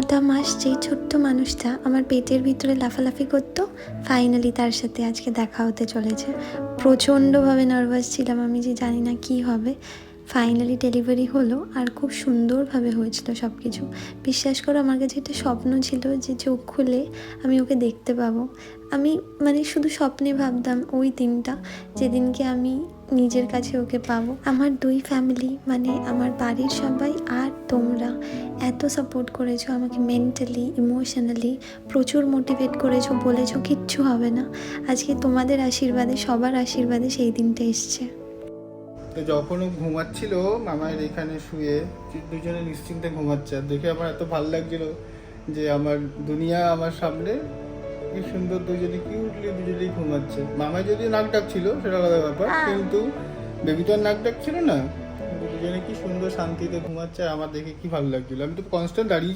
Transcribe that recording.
প্রতিটা মাস যেই ছোট্ট মানুষটা আমার পেটের ভিতরে লাফালাফি করতো, ফাইনালি তার সাথে আজকে দেখা হতে চলেছে। প্রচণ্ডভাবে নার্ভাস ছিলাম আমি, যে জানি না কী হবে। ফাইনালি ডেলিভারি হলো আর খুব সুন্দরভাবে হয়েছিল সব কিছু। বিশ্বাস করো, আমার কাছে একটা স্বপ্ন ছিল যে চোখ খুলে আমি ওকে দেখতে পাবো। আমি শুধু স্বপ্নে ভাবতাম ওই দিনটা, যেদিনকে আমি নিজের কাছে ওকে পাবো। আমার দুই ফ্যামিলি আমার বাড়ির সবাই আর তোমরা এত সাপোর্ট করেছো আমাকে, মেন্টালি ইমোশনালি প্রচুর মোটিভেট করেছো, বলেছো কিচ্ছু হবে না। আজকে তোমাদের আশীর্বাদে, সবার আশীর্বাদে সেই দিনটা এসছে। তো যখন ও ঘুমাচ্ছিল মামায়ের এখানে শুয়ে, দুজনে নিশ্চিন্তে ঘুমাচ্ছে, আর দেখে আমার এত ভালো লাগছিল যে আমার দুনিয়া আমার সামনে, কি সুন্দর দুজনে কিউটলি দুজনেই ঘুমাচ্ছে। মামায় যদি নাক ডাকছিল সেটা আলাদা ব্যাপার, কিন্তু বেবি তো আর নাক ডাকছিল না। দুজনে কি সুন্দর শান্তিতে ঘুমাচ্ছে, আর আমার দেখে কি ভালো লাগছিল। আমি তো কনস্ট্যান্ট দাঁড়িয়ে